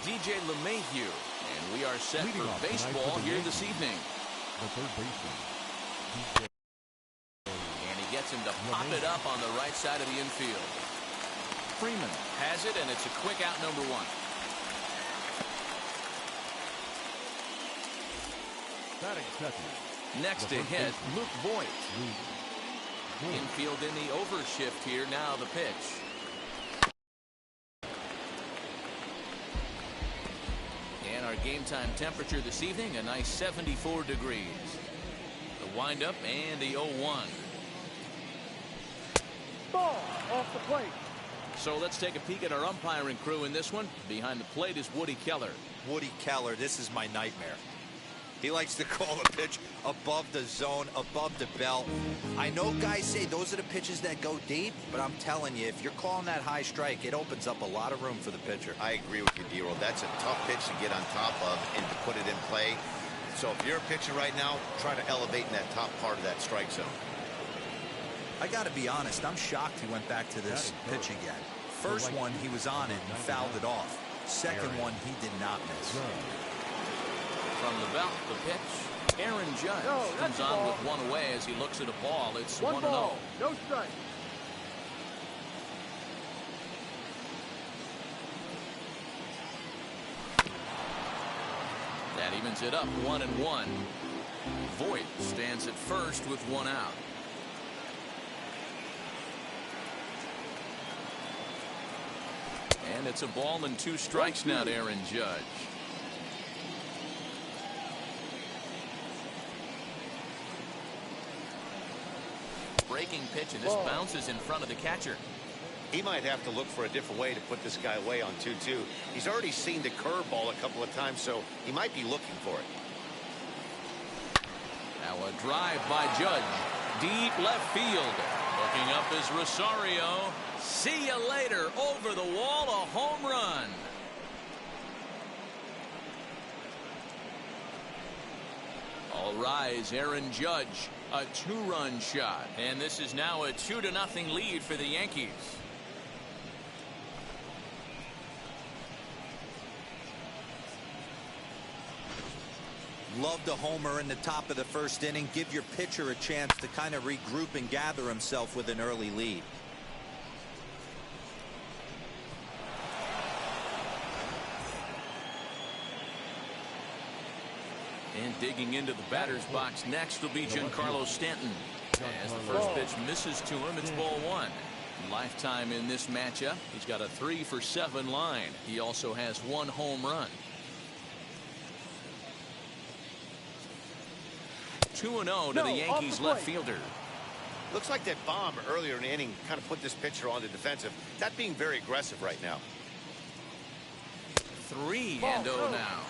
DJ LeMahieu, and we are set for baseball here this evening. The third baseman, and he gets him to pop it up on the right side of the infield. Freeman has it, and it's a quick out, number one. batting second. Next to hit, Luke Voigt. Infield in the overshift here. Now the pitch. And our game time temperature this evening, a nice 74 degrees. The windup and the 0-1. Ball off the plate. So let's take a peek at our umpiring crew in this one. Behind the plate is Woody Keller. Woody Keller, this is my nightmare. He likes to call a pitch above the zone, above the belt. I know guys say those are the pitches that go deep, but I'm telling you, if you're calling that high strike, it opens up a lot of room for the pitcher. I agree with you, D-Roll. That's a tough pitch to get on top of and to put it in play. So if you're a pitcher right now, try to elevate in that top part of that strike zone. I got to be honest, I'm shocked he went back to this pitch again. First one, he was on it and fouled it off. Second one, he did not miss. From the belt, the pitch. Aaron Judge comes on with one away as he looks at a ball. It's 1-0. No strike. That evens it up 1-1. Voigt stands at first with one out. And it's a ball and two strikes now to Aaron Judge. Breaking pitch, and this bounces in front of the catcher. He might have to look for a different way to put this guy away on 2-2. He's already seen the curveball a couple of times, so he might be looking for it. Now a drive by Judge. Deep left field. Looking up is Rosario. See you later. Over the wall, a home run. All rise, Aaron Judge. A two-run shot. And this is now a 2-0 lead for the Yankees. Love the homer in the top of the first inning. Give your pitcher a chance to kind of regroup and gather himself with an early lead. And digging into the batter's box next will be Giancarlo Stanton. As the first pitch misses to him, it's ball one. Lifetime in this matchup. He's got a 3-for-7 line. He also has one home run. 2-0 to the Yankees left fielder. Looks like that bomb earlier in the inning kind of put this pitcher on the defensive. That being very aggressive right now. 3-0 now.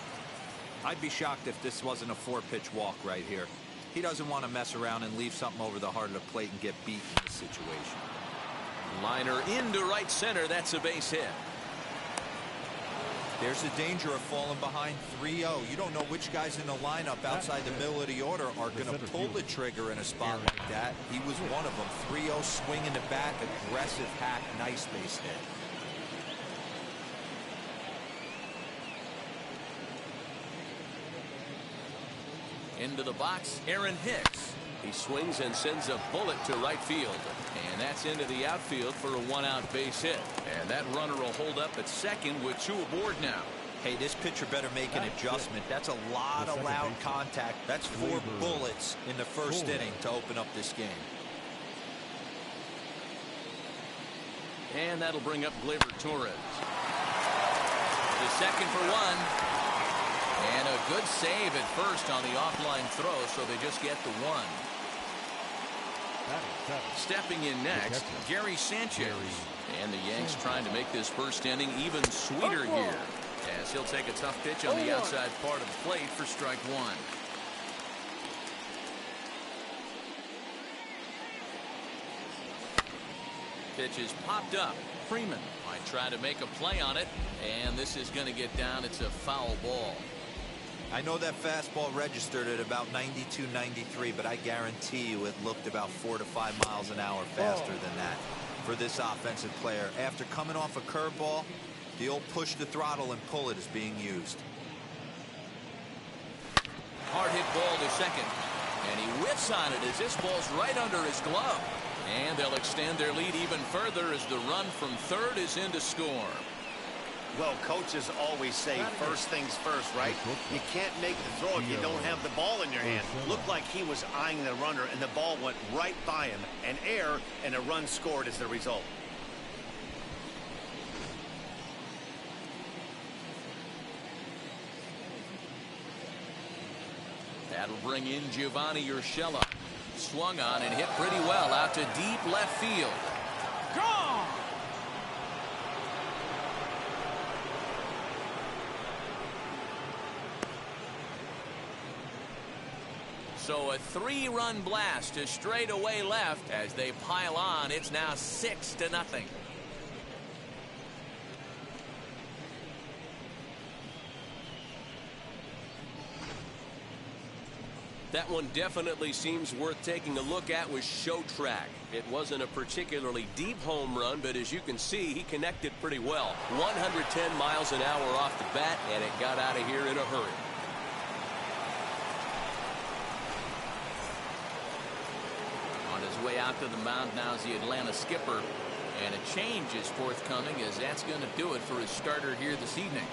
I'd be shocked if this wasn't a 4-pitch walk right here. He doesn't want to mess around and leave something over the heart of the plate and get beat in this situation. Liner into right center. That's a base hit. There's the danger of falling behind 3-0. You don't know which guys in the lineup outside the middle of the order are going to pull the trigger in a spot like that. He was one of them. 3-0 swing in the back, aggressive hack, nice base hit. Into the box, Aaron Hicks. He swings and sends a bullet to right field. And that's into the outfield for a one-out base hit. And that runner will hold up at second with two aboard now. Hey, this pitcher better make an adjustment. That's a lot of loud contact. That's 4 bullets in the first inning to open up this game. And that'll bring up Gleyber Torres. The second for one. And a good save at first on the offline throw, so they just get the one. Stepping in next, Gary Sanchez. And the Yanks trying to make this first inning even sweeter here, as he'll take a tough pitch on the outside part of the plate for strike one. Pitch is popped up. Freeman might try to make a play on it, and this is going to get down. It's a foul ball. I know that fastball registered at about 92, 93, but I guarantee you it looked about 4 to 5 miles an hour faster than that for this offensive player. After coming off a curveball, The old push the throttle and pull it is being used. Hard hit ball to second. And he whiffs on it as this ball's right under his glove. And they'll extend their lead even further as the run from third is in to score. Well, coaches always say first things first, right? You can't make the throw if you don't have the ball in your hand. Looked like he was eyeing the runner, and the ball went right by him. An error, and a run scored as the result. That'll bring in Giovanni Urshela. Swung on and hit pretty well out to deep left field. Gone! So a 3-run blast to straightaway left as they pile on. It's now 6-0. That one definitely seems worth taking a look at with Show Track. It wasn't a particularly deep home run, but as you can see, he connected pretty well. 110 miles an hour off the bat, and it got out of here in a hurry. On his way out to the mound now is the Atlanta skipper. And a change is forthcoming as that's going to do it for his starter here this evening.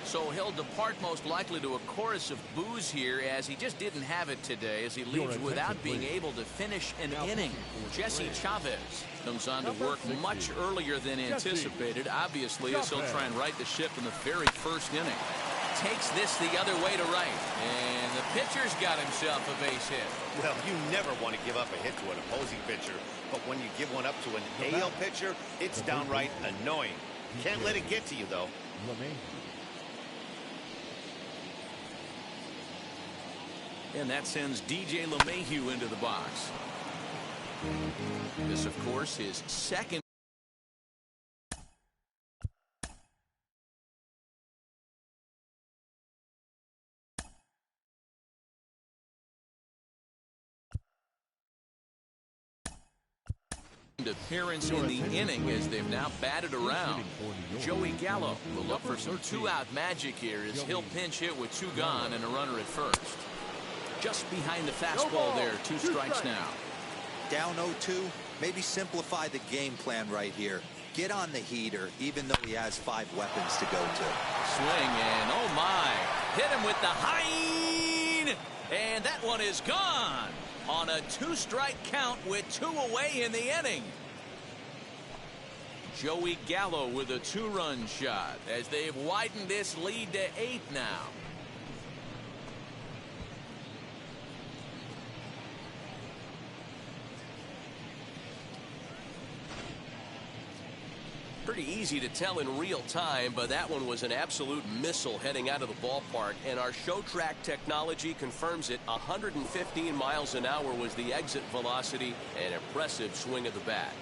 So he'll depart most likely to a chorus of boos here as he just didn't have it today as he leaves without being able to finish an inning. Jesse Chavez comes on to work much earlier than anticipated, obviously, as he'll try and right the ship in the very first inning. Takes this the other way to right, and the pitcher's got himself a base hit. Well, you never want to give up a hit to an opposing pitcher, but when you give one up to an AL pitcher, it's downright annoying. Can't let it get to you, though. And that sends DJ LeMahieu into the box. This, of course, his second. Appearance in the inning as they've now batted around. Joey Gallo will look for some 2-out magic here as he'll pinch hit with 2 gone and a runner at first. Just behind the fastball there, 2 strikes now. Down 0-2, maybe simplify the game plan right here. Get on the heater, even though he has 5 weapons to go to. Swing and oh my, hit him with the hind, and that one is gone on a 2-strike count with 2 away in the inning. Joey Gallo with a 2-run shot as they've widened this lead to 8 now. Pretty easy to tell in real time, but that one was an absolute missile heading out of the ballpark, and our Show Track technology confirms it. 115 miles an hour was the exit velocity. An impressive swing of the bat.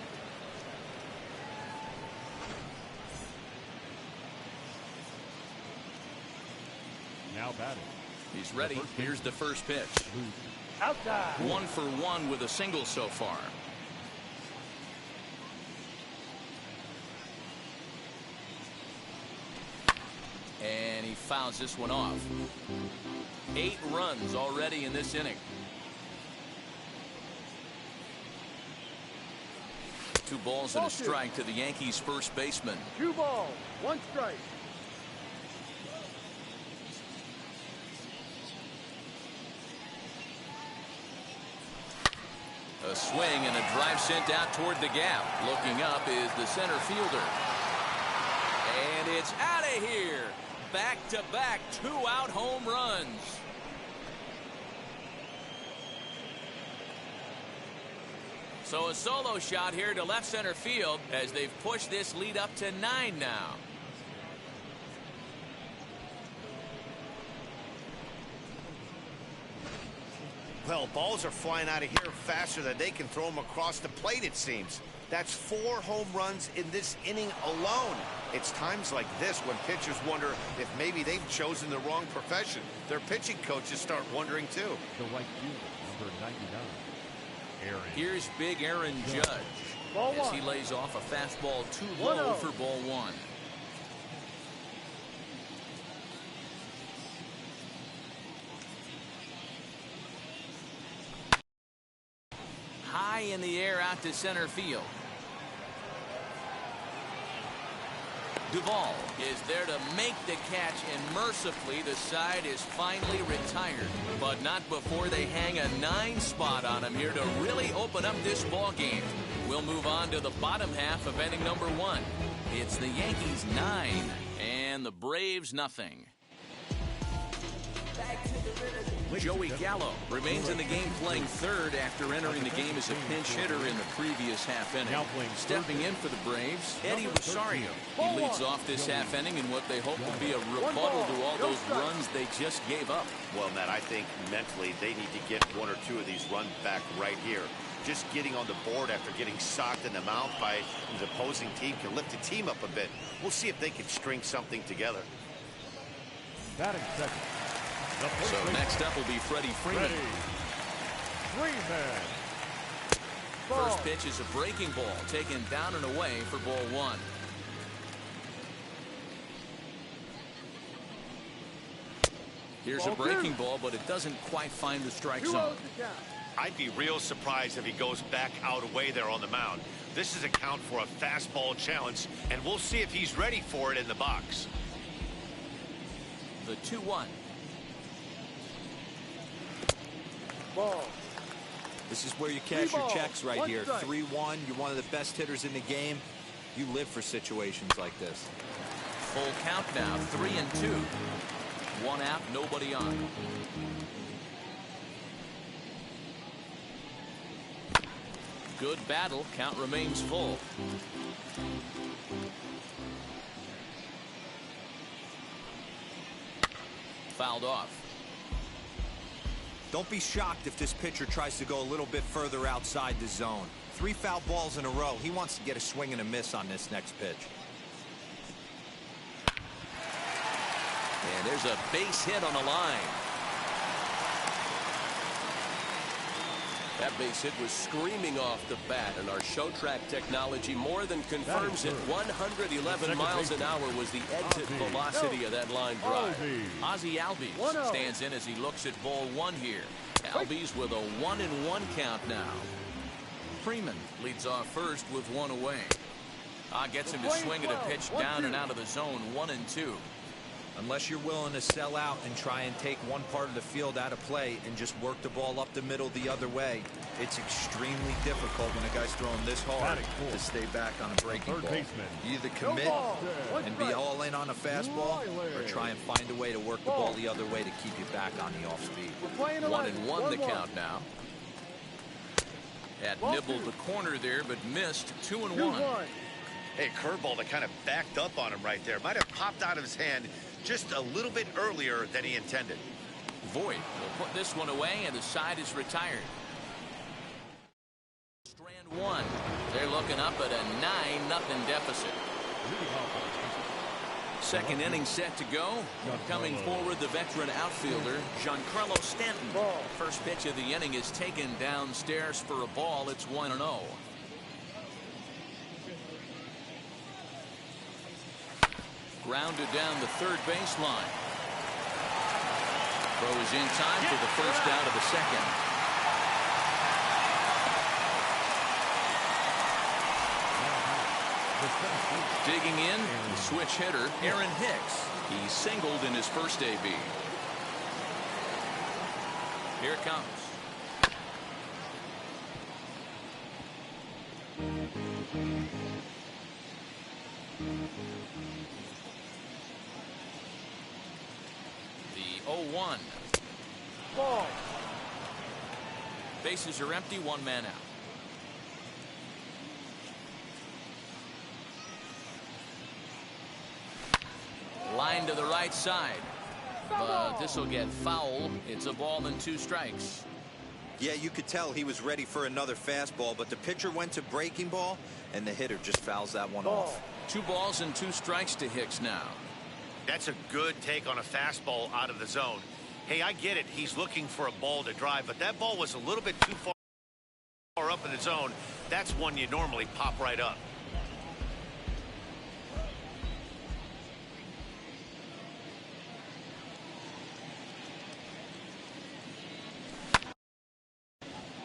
Now batting. He's ready. Here's the first pitch. Outside. 1 for 1 with a single so far. And he fouls this one off. 8 runs already in this inning. 2 balls and a strike to the Yankees first baseman. 2 balls, 1 strike. A swing and a drive sent out toward the gap. Looking up is the center fielder. And it's out of here. Back-to-back 2-out home runs. So a solo shot here to left center field as they've pushed this lead up to 9 now. Well, balls are flying out of here faster than they can throw them across the plate, it seems. That's 4 home runs in this inning alone. It's times like this when pitchers wonder if maybe they've chosen the wrong profession. Their pitching coaches start wondering too. The right fielder, number 99. Here's big Aaron Judge. Ball as one. he lays off a fastball too 1-0. low for ball one. High in the air out to center field. Duvall is there to make the catch, and mercifully the side is finally retired. But not before they hang a 9 spot on him here to really open up this ball game. We'll move on to the bottom half of inning number 1. It's the Yankees 9 and the Braves nothing. Joey Gallo remains in the game playing third after entering the game as a pinch hitter in the previous half inning. Stepping in for the Braves, Eddie Rosario. He leads off this half inning in what they hope will be a rebuttal to all those runs they just gave up. Well, Matt, I think mentally they need to get 1 or 2 of these runs back right here. Just getting on the board after getting socked in the mouth by the opposing team can lift the team up a bit. We'll see if they can string something together. Batting second. So next up will be Freddie Freeman. Freeman. First pitch is a breaking ball taken down and away for ball 1. Here's a breaking ball, but it doesn't quite find the strike zone. I'd be real surprised if he goes back out away there on the mound. This is a count for a fastball challenge, and we'll see if he's ready for it in the box. The 2-1. Ball. This is where you cash your checks right here. 3-1. You're one of the best hitters in the game. You live for situations like this. Full count now, 3-2. 1 out, nobody on. Good battle. Count remains full. Fouled off. Don't be shocked if this pitcher tries to go a little bit further outside the zone. 3 foul balls in a row. He wants to get a swing and a miss on this next pitch. And there's a base hit on the line. That base hit was screaming off the bat, and our show track technology more than confirms it. 111 miles an hour was the exit velocity of that line drive. Ozzie Albies stands in as he looks at ball 1 here. Albies with a 1-1 count now. Freeman leads off first with 1 away. Gets him to swing at a pitch down and out of the zone. 1-2. Unless you're willing to sell out and try and take one part of the field out of play and just work the ball up the middle the other way, it's extremely difficult when a guy's throwing this hard to stay back on a breaking ball. You either commit and be all in on a fastball or try and find a way to work the ball the other way to keep you back on the off speed. 1-1 the count now. Had nibbled the corner there but missed. 2-1. Hey, curveball that kind of backed up on him right there. Might have popped out of his hand just a little bit earlier than he intended. Voit will put this one away, and the side is retired. Strand 1. They're looking up at a 9-0 deficit. Second inning set to go. Coming forward, the veteran outfielder, Giancarlo Stanton. First pitch of the inning is taken downstairs for a ball. It's 1-0. Grounded down the third baseline. Throw is in time for the first out of the second. Digging in, the switch hitter, Aaron Hicks. He singled in his first AB. Here it comes. The 0-1. Ball. Bases are empty, 1 man out. Line to the right side. But this will get foul. It's a ball and 2 strikes. Yeah, you could tell he was ready for another fastball, but the pitcher went to breaking ball, and the hitter just fouls that one off. 2 balls and 2 strikes to Hicks now. That's a good take on a fastball out of the zone. Hey, I get it. He's looking for a ball to drive, but that ball was a little bit too far up in the zone. That's one you normally pop right up.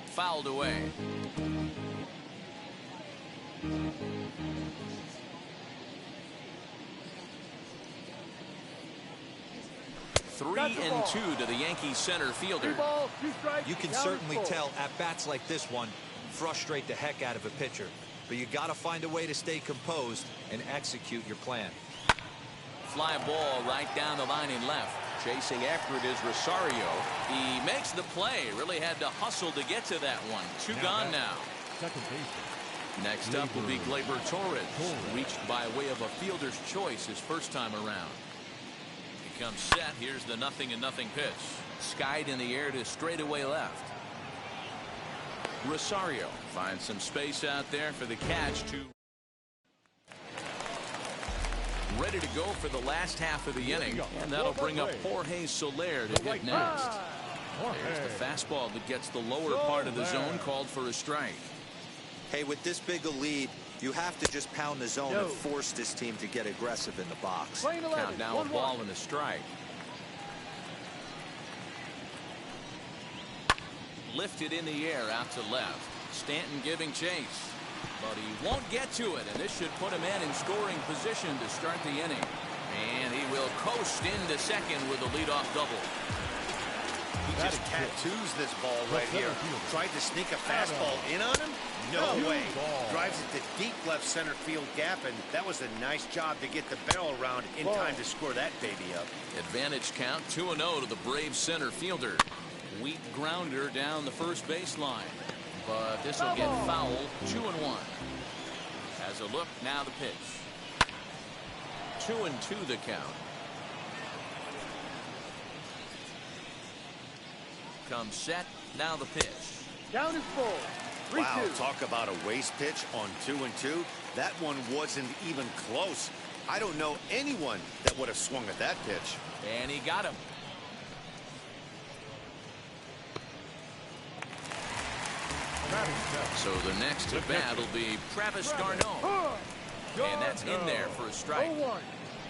Fouled away. Three and two to the Yankees center fielder. You can certainly tell at bats like this one frustrate the heck out of a pitcher, but you got to find a way to stay composed and execute your plan. Fly ball right down the line in left. Chasing after it is Rosario. He makes the play. Really had to hustle to get to that one. Two gone now. Second baseman. Next up will be Gleyber Torres. Reached by way of a fielder's choice his first time around. He comes set. Here's the 0-0 pitch. Skied in the air to straightaway left. Rosario finds some space out there for the catch to. Ready to go for the last half of the inning, and that'll bring up Jorge Soler to hit next. There's the fastball that gets the lower part of the zone, called for a strike. Hey, with this big a lead, you have to just pound the zone and force this team to get aggressive in the box. Count now a ball and a strike. Lifted in the air out to left. Stanton giving chase. But he won't get to it, and this should put him in scoring position to start the inning. And he will coast into second with a leadoff double. He just tattoos this ball right here. Tried to sneak a fastball in on him? No way. Drives it to deep left center field gap, and that was a nice job to get the barrel around in time to score that baby up. Advantage count 2-0 to the Braves center fielder. Weak grounder down the first baseline. But this will get fouled. 2-1. Has a look, now the pitch. 2-2 the count. Comes set, now the pitch. Down is full. Wow, talk about a waste pitch on 2-2. That one wasn't even close. I don't know anyone that would have swung at that pitch. And he got him. So the next at bat will be Travis Garneau. And that's in there for a strike.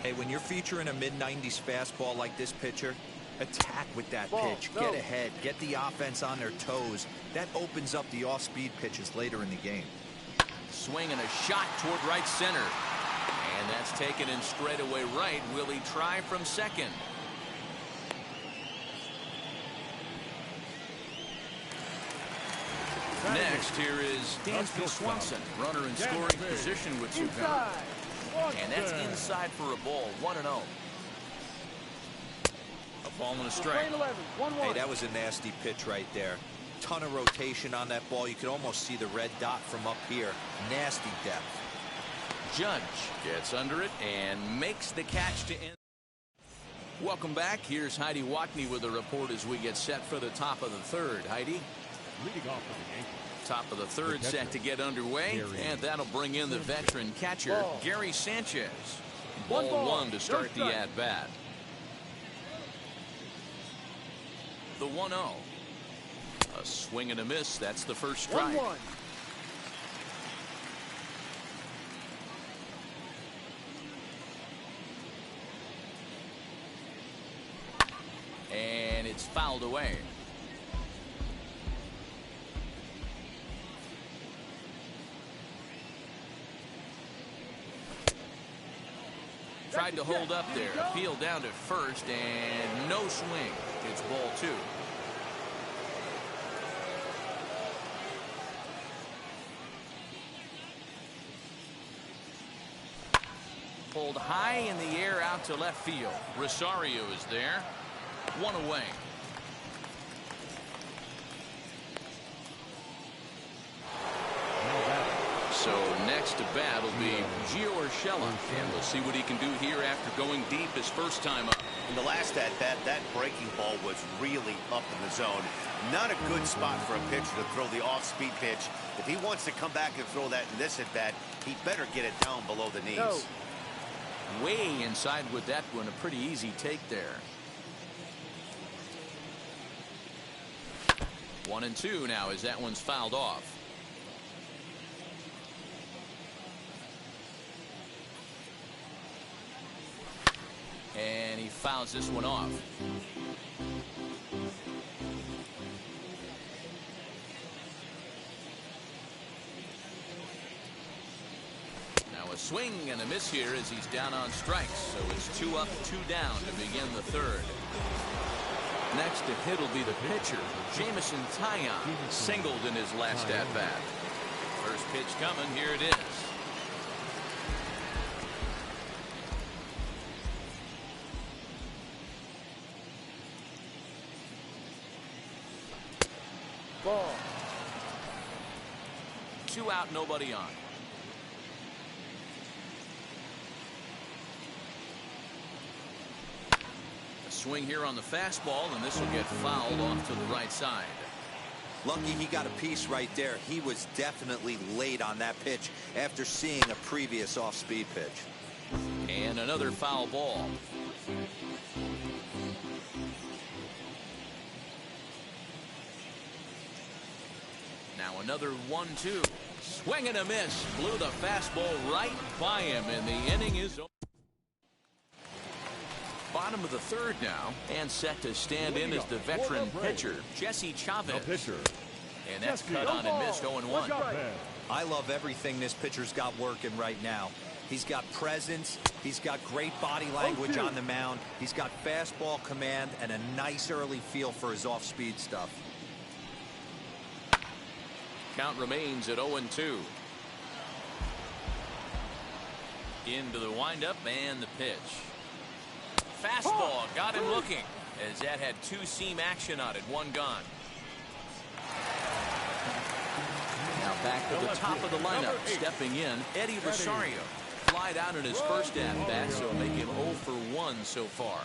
Hey, when you're featuring a mid-90s fastball like this pitcher, attack with that pitch. Get ahead. Get the offense on their toes. That opens up the off-speed pitches later in the game. Swing and a shot toward right center. And that's taken in straightaway right. Will he try from second? Next, here is Dansby Swanson, runner in scoring position with two counts. And that's inside for a ball, 1-0. A ball and a strike. Hey, that was a nasty pitch right there. Ton of rotation on that ball. You could almost see the red dot from up here. Nasty depth. Judge gets under it and makes the catch to end. Welcome back. Here's Heidi Wackney with a report as we get set for the top of the third. Heidi? Leading off for the Yankees. Top of the third set to get underway, and that'll bring in the veteran catcher, Gary Sanchez. Ball one to start the at-bat. The 1-0. A swing and a miss. That's the first strike. 1-1. And it's fouled away. Tried to hold up there. Appeal down to first, and no swing. It's ball two. Pulled high in the air out to left field. Rosario is there. One away. So next to bat will be Gio Urshela, and we'll see what he can do here after going deep his first time up. In the last at-bat, that breaking ball was really up in the zone. Not a good spot for a pitcher to throw the off-speed pitch. If he wants to come back and throw that in this at-bat, he better get it down below the knees. Way inside with that one. A pretty easy take there. 1-2 now as that one's fouled off. fouls this one off. Now a swing and a miss here as he's down on strikes. So it's 2 up, 2 down to begin the third. Next to hit will be the pitcher, Jamison Taillon, singled in his last at-bat. First pitch coming, here it is. Ball. 2 out, nobody on. Swing here on the fastball, and this will get fouled off to the right side. Lucky he got a piece right there. He was definitely late on that pitch after seeing a previous off-speed pitch. And another foul ball. Now another 1-2. Swing and a miss. Blew the fastball right by him, and the inning is over. Bottom of the third now, and set to stand in as the veteran pitcher, Jesse Chavez. And that's cut on and missed 0-1. I love everything this pitcher's got working right now. He's got presence, he's got great body language on the mound, he's got fastball command, and a nice early feel for his off-speed stuff. Count remains at 0-2. Into the windup and the pitch. Fastball got him looking, as that had 2-seam action on it, 1 gone. Now back to the top of the lineup, stepping in, Eddie Rosario. Flied out in his first at-bat, so make him 0 for 1 so far.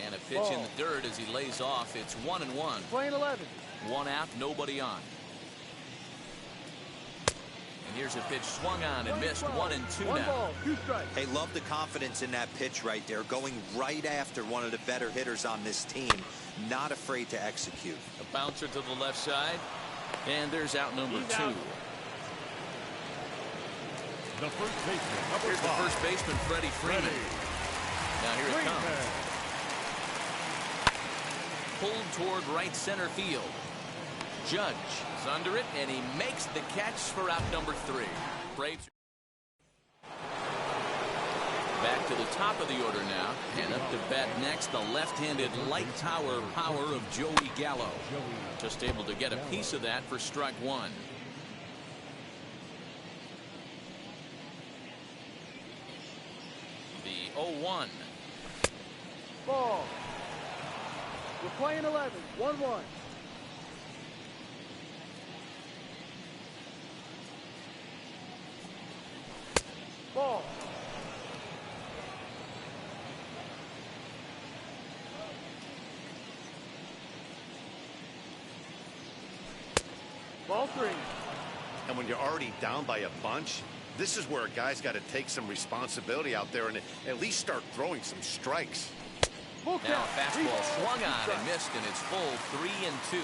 And a pitch in the dirt as he lays off. It's 1-1. Playing 11. 1 out, nobody on. And here's a pitch swung on and missed. 1-2 1 now. ball, 2 strikes. Hey, love the confidence in that pitch right there, going right after one of the better hitters on this team, not afraid to execute. A bouncer to the left side, and there's out number 2. The first baseman, Here's the first baseman, Freddie Freeman. Now here it comes. Pulled toward right center field. Judge is under it, and he makes the catch for out number 3. Braves back to the top of the order now, and up to bat next, the left-handed light tower power of Joey Gallo. Just able to get a piece of that for strike 1. The 0-1. Ball. We're playing 11. 1-1. Ball. Ball 3. And when you're already down by a bunch, this is where a guy's got to take some responsibility out there and at least start throwing some strikes. Full Now count. a fastball swung on and missed, and it's full 3-2.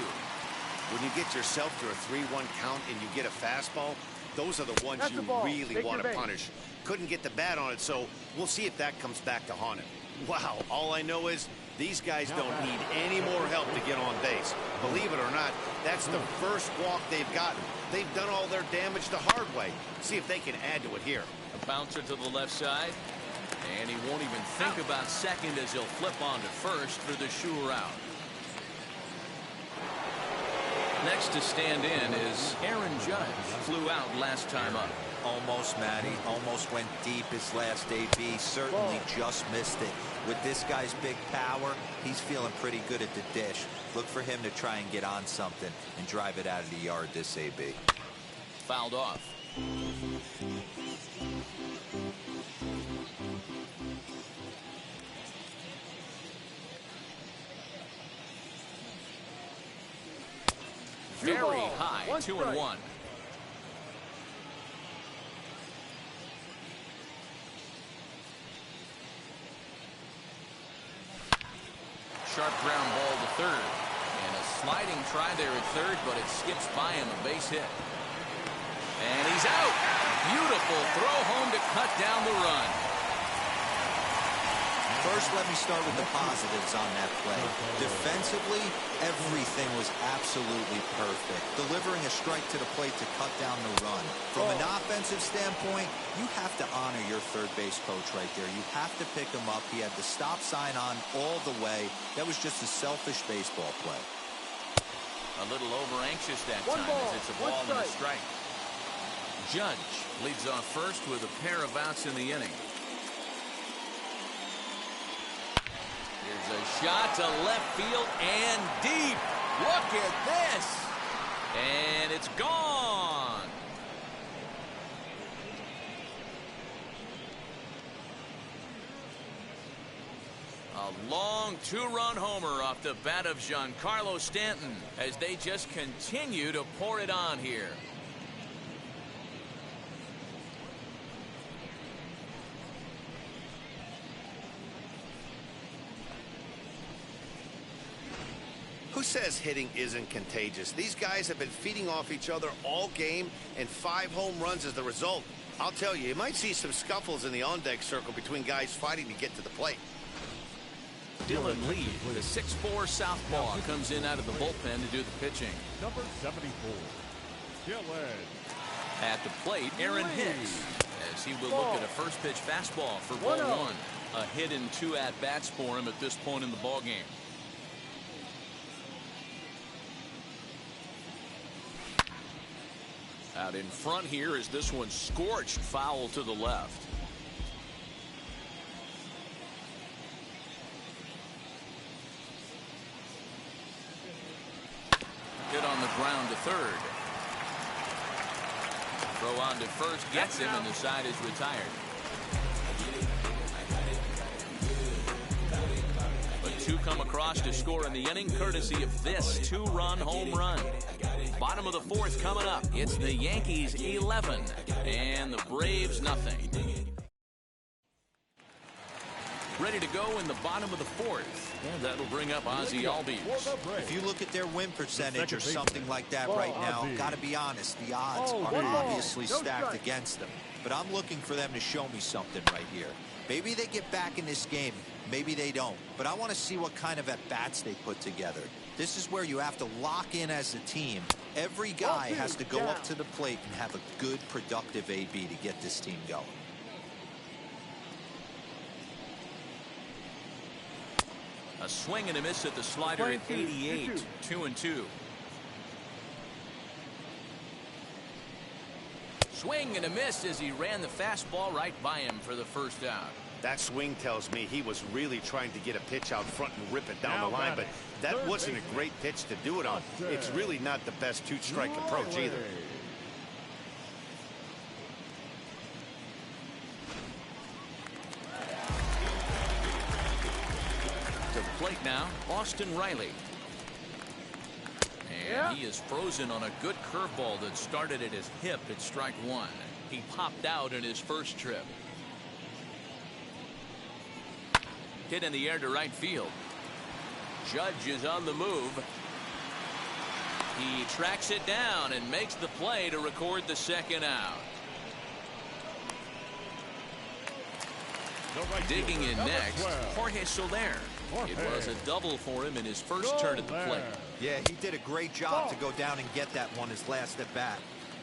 When you get yourself to a 3-1 count and you get a fastball, those are the ones That's you the ball. really Take want your to base. punish. Couldn't get the bat on it, so we'll see if that comes back to haunt him. Wow, all I know is these guys don't need any more help to get on base. Believe it or not, that's the first walk they've gotten. They've done all their damage the hard way. See if they can add to it here. A bouncer to the left side, and he won't even think about second as he'll flip on to first for the sure out. Next to stand in is Aaron Judge. Flew out last time up. Almost, Matty. Almost went deep his last AB. Certainly just missed it. With this guy's big power, he's feeling pretty good at the dish. Look for him to try and get on something and drive it out of the yard this AB. Fouled off. Very high, 2-1. Sharp ground ball to third. And a sliding try there at third, but it skips by him, a base hit. And he's out. Beautiful throw home to cut down the First, let me start with the positives on that play. Defensively, everything was absolutely perfect, delivering a strike to the plate to cut down the run. From an offensive standpoint, you have to honor your third base coach right there. You have to pick him up. He had the stop sign on all the way. That was just a selfish baseball play. A little over-anxious that time as it's a ball and a strike. Judge leads off first with a pair of outs in the inning. Here's a shot to left field and deep. Look at this. And it's gone. A long two-run homer off the bat of Giancarlo Stanton as they just continue to pour it on here. Who says hitting isn't contagious? These guys have been feeding off each other all game, and 5 home runs as the result. I'll tell you, you might see some scuffles in the on-deck circle between guys fighting to get to the plate. Dylan Lee, the 6'4" southpaw, comes in out of the bullpen to do the pitching. Number 74, Dylan. At the plate, Aaron Hicks, as he will look at a first pitch fastball for ball 1. A hit in 2 at-bats for him at this point in the ballgame. Out in front here is this one scorched foul to the left. Hit on the ground to third. Throw on to first gets him, and the side is retired. But 2 come across to score in the inning, courtesy of this 2-run home run. Bottom of the 4th coming up. It's the Yankees 11 and the Braves nothing. Ready to go in the bottom of the 4th. And that'll bring up Ozzie Albies. If you look at their win percentage or something like that right now, gotta be honest, the odds are obviously stacked against them. But I'm looking for them to show me something right here. Maybe they get back in this game. Maybe they don't. But I want to see what kind of at-bats they put together. This is where you have to lock in as a team. Every guy has to go up to the plate and have a good, productive AB to get this team going. A swing and a miss at the slider at 88. 2-2. Swing and a miss as he ran the fastball right by him for the first out. That swing tells me he was really trying to get a pitch out front and rip it down the line, but that wasn't a great pitch to do it on. It's really not the best 2-strike approach either. To the plate now, Austin Riley. And he is frozen on a good curveball that started at his hip at strike 1. He popped out in his first trip. Hit in the air to right field. Judge is on the move. He tracks it down and makes the play to record the second out. Digging in next, Jorge Soler. It was a double for him in his first turn at the plate. Yeah, he did a great job to go down and get that one his last at bat.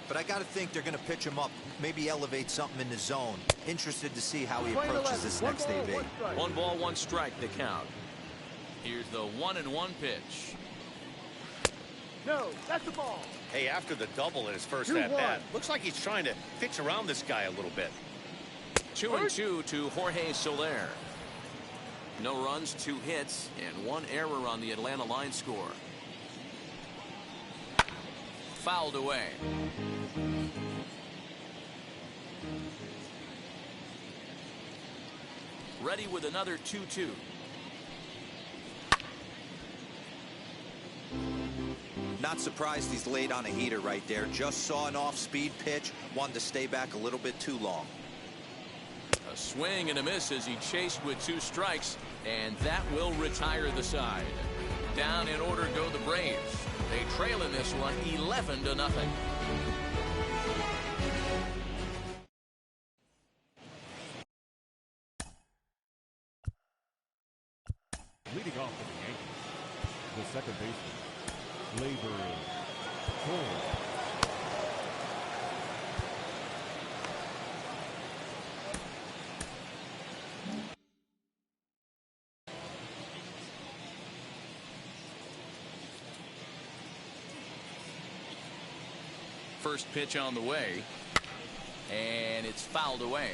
But I got to think they're going to pitch him up, maybe elevate something in the zone. Interested to see how he approaches this next AB. 1 ball, 1 strike, the count. Here's the 1-1 pitch. No, that's the ball. Hey, after the double in his first at-bat, looks like he's trying to pitch around this guy a little bit. 2-2 to Jorge Soler. No runs, 2 hits, and 1 error on the Atlanta line score. Fouled away. Ready with another 2-2. Not surprised he's laid on a heater right there. Just saw an off-speed pitch, wanted to stay back a little bit too long. A swing and a miss as he chased with 2 strikes, and that will retire the side. Down in order go the Braves. They trail in this one 11-0. Leading off for the Yankees, the second baseman, Labor Cole. First pitch on the way, and it's fouled away.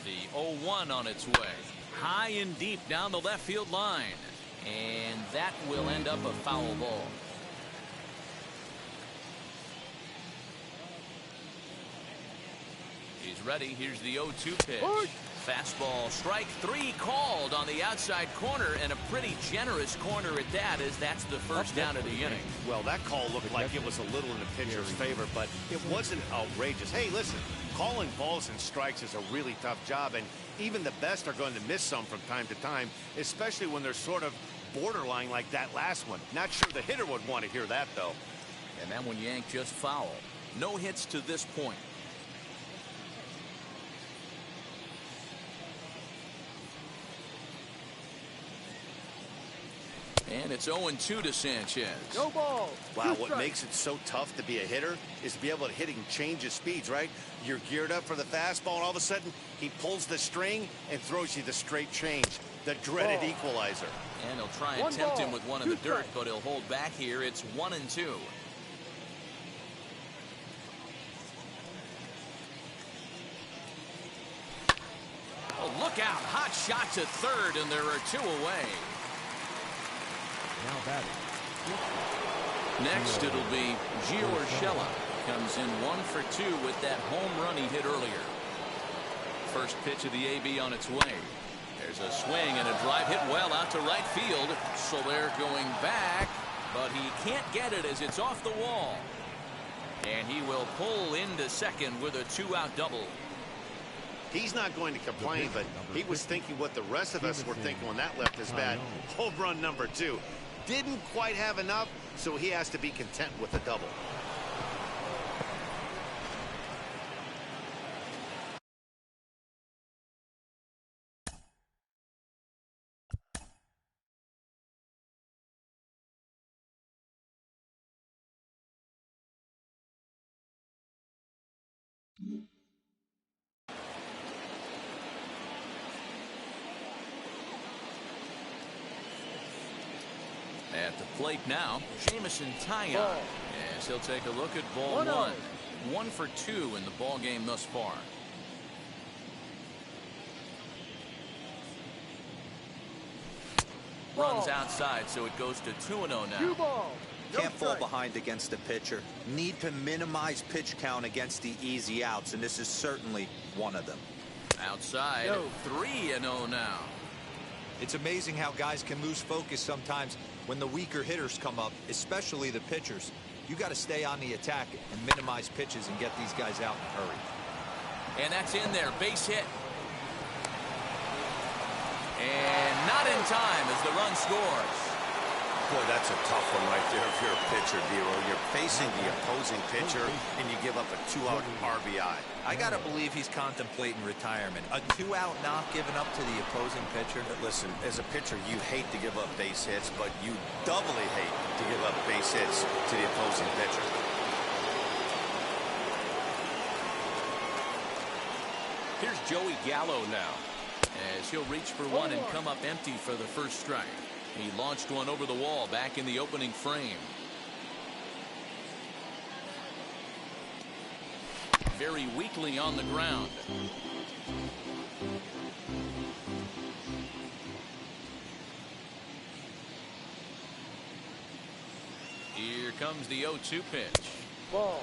The 0-1 on its way. High and deep down the left field line. And that will end up a foul ball. He's ready. Here's the 0-2 pitch. Fastball, strike three called on the outside corner, and a pretty generous corner at that, as that's the first down of the inning. Well, that call looked like it was a little in the pitcher's favor, but it wasn't outrageous. Hey, listen, calling balls and strikes is a really tough job, and even the best are going to miss some from time to time, especially when they're sort of borderline like that last one. Not sure the hitter would want to hear that, though. And that one yanked just foul. No hits to this point. And it's 0-2 to Sanchez. No ball. Wow, what makes it so tough to be a hitter is to be able to hit and change his speeds, right? You're geared up for the fastball, and all of a sudden, he pulls the string and throws you the straight change, the dreaded equalizer. And he'll try and tempt him with one in the dirt, but he'll hold back here. It's 1-2. Oh, look out. Hot shot to third, and there are two away. Now batting. Next, it'll be Gio Urshela. Comes in 1 for 2 with that home run he hit earlier. First pitch of the AB on its way. There's a swing and a drive hit well out to right field. Soler going back, but he can't get it as it's off the wall. And he will pull into second with a 2-out double. He's not going to complain, but he was thinking what the rest of us were thinking when that left his bat. Home run number 2. Didn't quite have enough, so he has to be content with a double. At the plate now, Jamison Taillon, as he'll take a look at ball 1. 1 for 2 in the ball game thus far. Runs outside, so it goes to 2-0 now. Can't fall behind against the pitcher. Need to minimize pitch count against the easy outs, and this is certainly one of them. Outside, 3-0 now. It's amazing how guys can lose focus sometimes when the weaker hitters come up, especially the pitchers. You got to stay on the attack and minimize pitches and get these guys out in a hurry. And that's in there, base hit. And not in time as the run scores. Boy, that's a tough one right there if you're a pitcher, Dero. You're facing the opposing pitcher, and you give up a 2-out RBI. I got to believe he's contemplating retirement. A 2-out knock given up to the opposing pitcher. Listen, as a pitcher, you hate to give up base hits, but you doubly hate to give up base hits to the opposing pitcher. Here's Joey Gallo now, as he'll reach for one and come up empty for the first strike. He launched one over the wall back in the opening frame. Very weakly on the ground. Here comes the 0-2 pitch. Ball.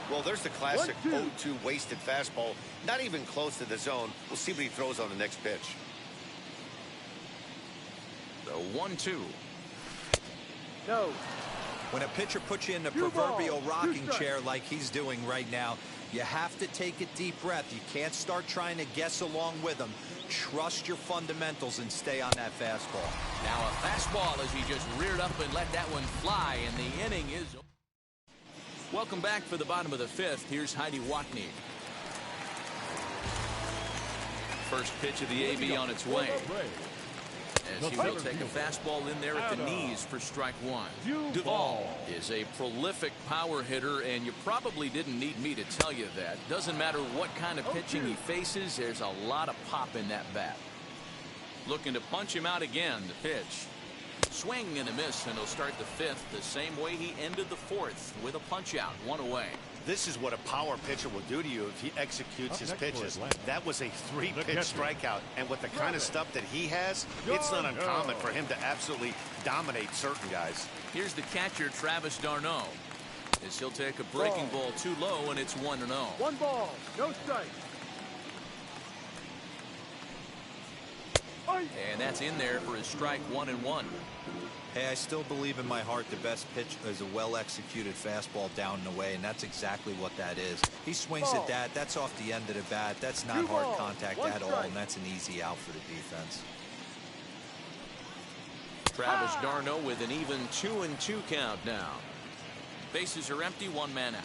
Well, there's the classic 0-2 wasted fastball. Not even close to the zone. We'll see what he throws on the next pitch. The 1-2. No. When a pitcher puts you in the proverbial rocking chair like he's doing right now, you have to take a deep breath. You can't start trying to guess along with him. Trust your fundamentals and stay on that fastball. Now a fastball as he just reared up and let that one fly, and the inning is... Welcome back for the bottom of the fifth. Here's Heidi Watney. First pitch of the AB on its way. As he will take a fastball in there at the knees for strike one. Duvall is a prolific power hitter, and you probably didn't need me to tell you that. Doesn't matter what kind of pitching he faces, there's a lot of pop in that bat. Looking to punch him out again. The pitch. Swing and a miss, and he'll start the fifth the same way he ended the fourth, with a punch out, one away. This is what a power pitcher will do to you if he executes his pitches. That was a 3-pitch strikeout, and with the kind of stuff that he has, it's not uncommon for him to absolutely dominate certain guys. Here's the catcher, Travis d'Arnaud, as he'll take a breaking ball too low, and it's 1-0. 1 ball, no strike. And that's in there for his strike 1-1. Hey, I still believe in my heart the best pitch is a well-executed fastball down and away, and that's exactly what that is. He swings at that. That's off the end of the bat. That's not hard contact at all, and that's an easy out for the defense. Travis d'Arnaud with an even 2-2 count now. Bases are empty, one man out.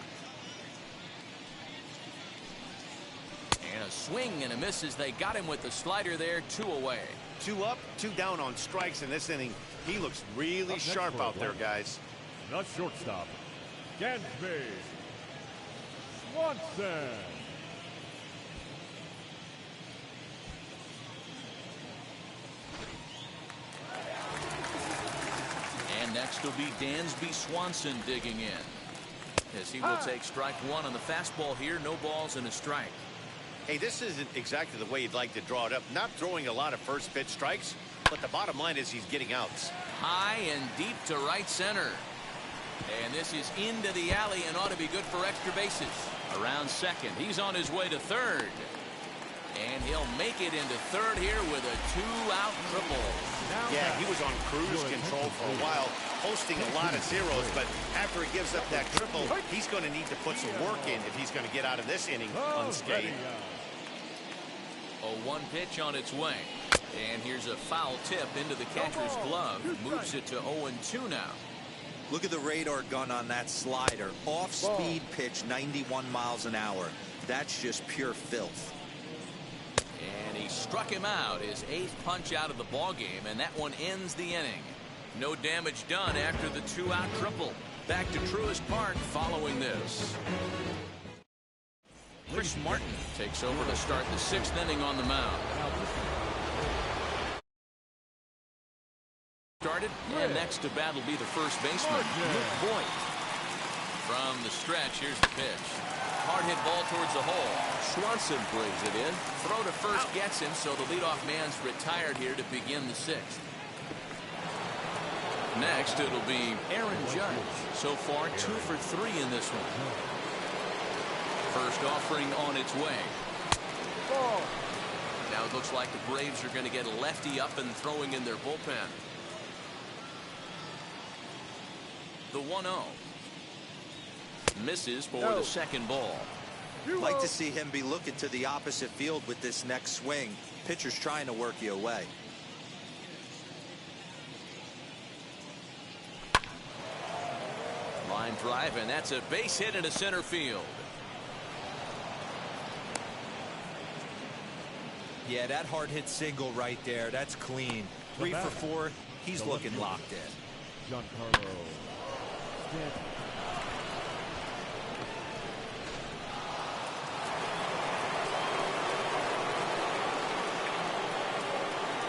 And a swing and a miss as they got him with the slider there, 2 away. 2 up, 2 down on strikes in this inning. He looks really sharp out there, guys. Not shortstop. Gansby. Swanson. And next will be Dansby Swanson digging in, as he will take strike 1 on the fastball here. No balls and a strike. Hey, this isn't exactly the way you'd like to draw it up. Not throwing a lot of first pitch strikes, but the bottom line is he's getting outs. High and deep to right center. And this is into the alley and ought to be good for extra bases. Around second. He's on his way to third. And he'll make it into third here with a 2-out triple. Yeah, he was on cruise control for a while, posting a lot of zeros, but after he gives up that triple, he's going to need to put some work in if he's going to get out of this inning unscathed. A 1 pitch on its way. And here's a foul tip into the catcher's glove. Moves it to 0-2 now. Look at the radar gun on that slider. Off-speed pitch, 91 miles an hour. That's just pure filth. And he struck him out, his 8th punch out of the ball game, and that one ends the inning. No damage done after the 2-out triple. Back to Truist Park following this. Chris Martin takes over to start the 6th inning on the mound. Started, and next to bat will be the first baseman, Luke Voigt. From the stretch, here's the pitch. Hard hit ball towards the hole. Swanson brings it in. Throw to first gets him, so the leadoff man's retired here to begin the 6th. Next, it'll be Aaron Judge. So far, 2 for 3 in this one. First offering on its way. Now it looks like the Braves are going to get a lefty up and throwing in their bullpen. The 1-0. Misses for the second ball. I'd like to see him be looking to the opposite field with this next swing. Pitcher's trying to work you away. Line drive, and that's a base hit into center field. Yeah, that hard hit single right there. That's clean. 3 for 4. He's looking locked in. Giancarlo Stanton.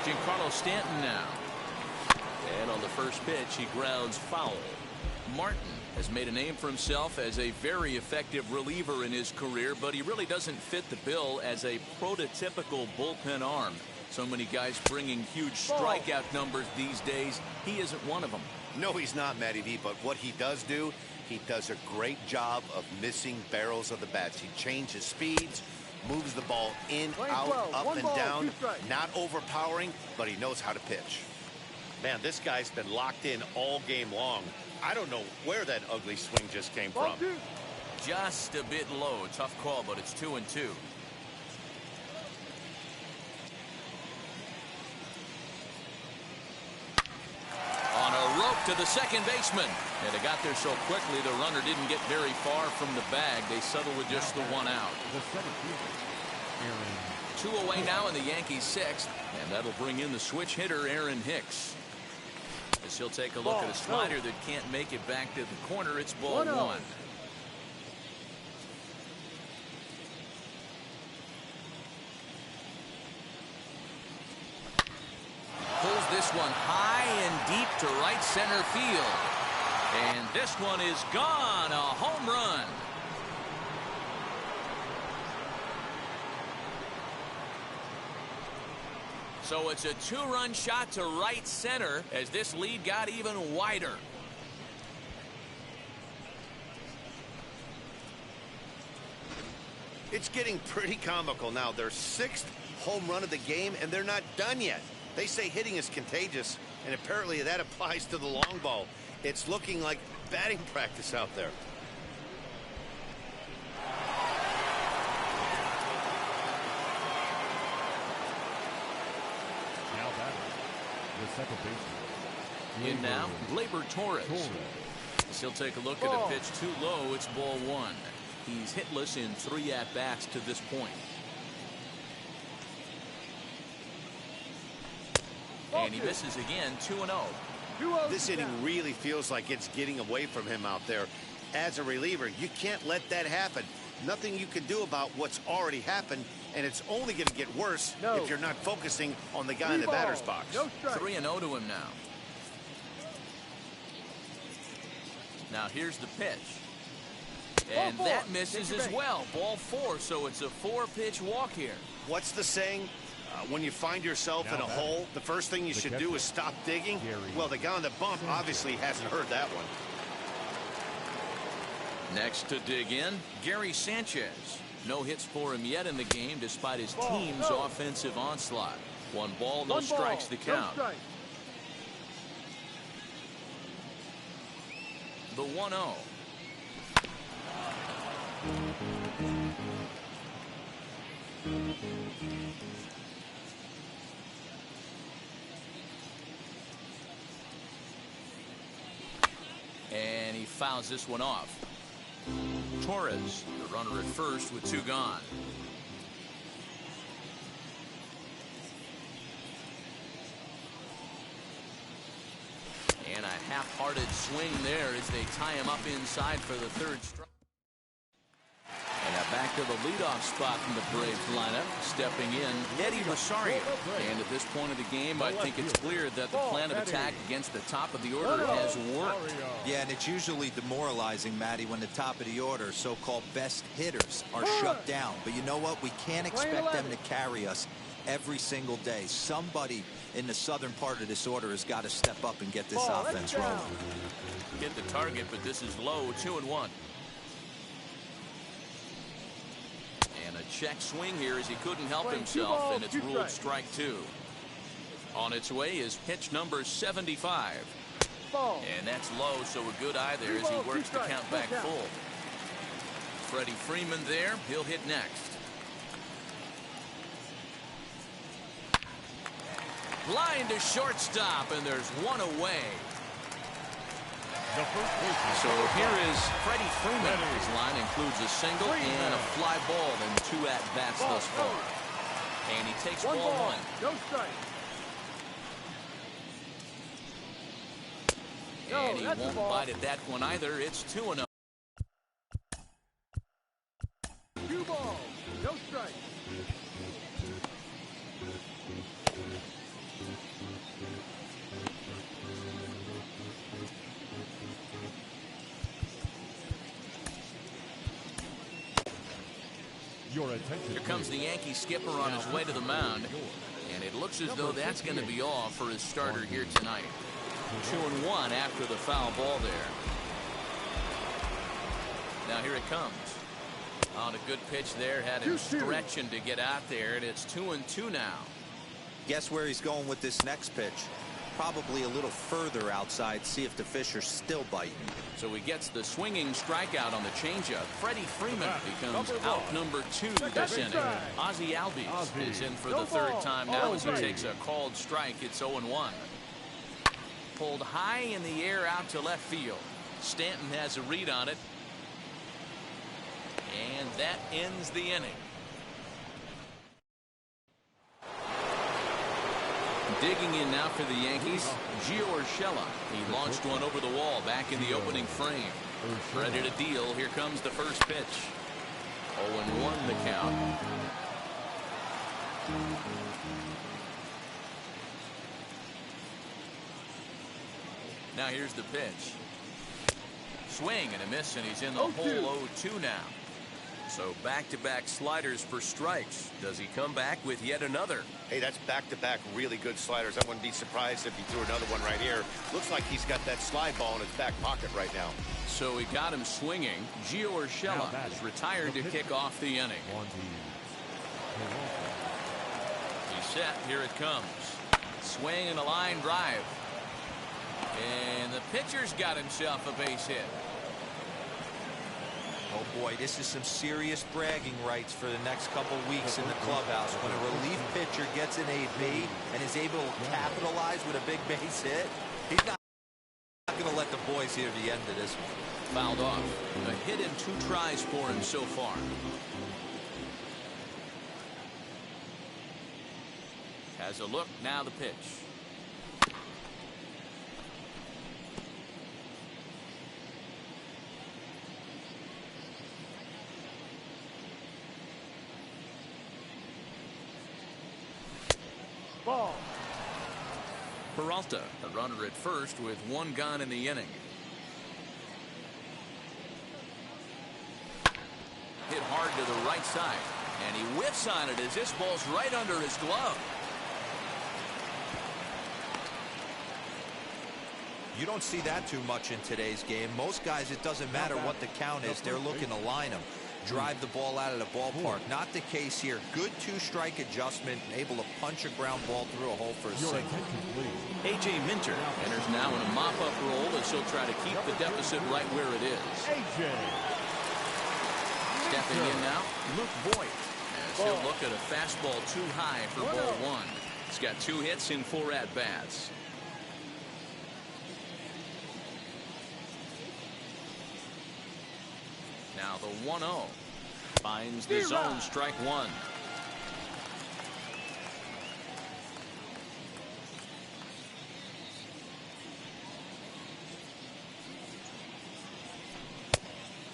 Giancarlo Stanton now. And on the first pitch, he grounds foul. Martin has made a name for himself as a very effective reliever in his career, but he really doesn't fit the bill as a prototypical bullpen arm. So many guys bringing huge strikeout numbers these days. He isn't one of them. No, he's not, Matty V, but what he does do, he does a great job of missing barrels of the bats. He changes speeds, moves the ball in, out, up, and down. Not overpowering, but he knows how to pitch. Man, this guy's been locked in all game long. I don't know where that ugly swing just came from. Just a bit low. Tough call, but it's 2-2. On a rope to the second baseman. And it got there so quickly the runner didn't get very far from the bag. They settled with just the one out. The center fielder, Aaron. 2 away now in the Yankees' 6th, and that'll bring in the switch hitter Aaron Hicks. As he'll take a look at a slider that can't make it back to the corner. It's ball 1. Pulls this one high and deep to right center field. And this one is gone. A home run. So it's a 2-run shot to right center as this lead got even wider. It's getting pretty comical now. Their 6th home run of the game, and they're not done yet. They say hitting is contagious, and apparently that applies to the long ball. It's looking like batting practice out there. Now batting, the second baseman. In now, Gleyber Torres. As he'll take a look at a pitch too low. It's ball 1. He's hitless in 3 at-bats to this point. And he misses again, 2-0. This inning really feels like it's getting away from him out there. As a reliever, you can't let that happen. Nothing you can do about what's already happened, and it's only going to get worse if you're not focusing on the guy in the batter's box. 3-0 to him now. Now here's the pitch. And that misses as well. Ball 4, so it's a 4-pitch walk here. What's the saying? When you find yourself in a hole, the first thing you should do is stop digging. Well, the guy on the bump obviously hasn't heard that one. Next to dig in, Gary Sanchez. No hits for him yet in the game despite his team's offensive onslaught. 1 ball, no strikes the count. The 1-0. And he fouls this one off. Torres, the runner at first with 2 gone. And a half-hearted swing there as they tie him up inside for the 3rd strike. And now back to the leadoff spot in the Braves lineup. Stepping in, Eddie Rosario. And at this point of the game, I think it's clear that the plan of attack against the top of the order has worked. Yeah, and it's usually demoralizing, Matty, when the top of the order, so-called best hitters, are shut down. But you know what? We can't expect them to carry us every single day. Somebody in the southern part of this order has got to step up and get this offense rolling. Hit the target, but this is low, 2-1. And a check swing here as he couldn't help himself, and it's ruled strike 2. On its way is pitch number 75. And that's low, so a good eye there as he works the count back full. Freddie Freeman there. He'll hit next. Line to shortstop, and there's 1 away. So here is Freddie Freeman. His line includes a single and a fly ball in 2 at-bats thus far. And he takes ball 1. No strike. And he won't bite at that one either. It's 2-0. 2 balls. No strike. Here comes the Yankee skipper on his way to the mound. And it looks as though that's going to be all for his starter here tonight. 2-1 after the foul ball there. Now here it comes. On a good pitch there. Had him stretching to get out there. And it's 2-2 now. Guess where he's going with this next pitch? Probably a little further outside. See if the fish are still biting. So he gets the swinging strikeout on the changeup. Freddie Freeman becomes out number 2 this inning. Ozzie Albies is in for the 3rd time now as he takes a called strike. It's 0-1. pulled high in the air out to left field. Stanton has a read on it. And that ends the inning. Digging in now for the Yankees, Gio Urshela. He launched one over the wall back in the opening frame. Ready to deal. Here comes the first pitch. 0-1 the count. Now here's the pitch. Swing and a miss, and he's in the hole 0-2 now. So back-to-back sliders for strikes. Does he come back with yet another? Hey, that's back-to-back really good sliders. I wouldn't be surprised if he threw another one right here. Looks like he's got that slide ball in his back pocket right now. So he got him swinging. Gio Urshela is retired to kick off the inning. He's set. Here it comes. Swing and a line drive. And the pitcher's got himself a base hit. Oh boy, this is some serious bragging rights for the next couple weeks in the clubhouse. When a relief pitcher gets an AB and is able to capitalize with a big base hit, he's not going to let the boys hear the end of this one. Fouled off. A hit in 2 tries for him so far. Has a look. Now the pitch. Ball. Peralta, the runner at first with 1 gone in the inning. Hit hard to the right side, and he whiffs on it as this ball's right under his glove. You don't see that too much in today's game. Most guys, it doesn't matter what the count is. They're looking to line them. Drive the ball out of the ballpark. Not the case here. Good 2-strike adjustment, able to punch a ground ball through a hole for a single. A.J. Minter enters now in a mop-up role as he'll try to keep the deficit right where it is. A.J. Stepping in now, Luke Voigt, as he'll look at a fastball too high for ball 1. He's got 2 hits in 4 at-bats. Now the 1-0 finds the zone, strike 1.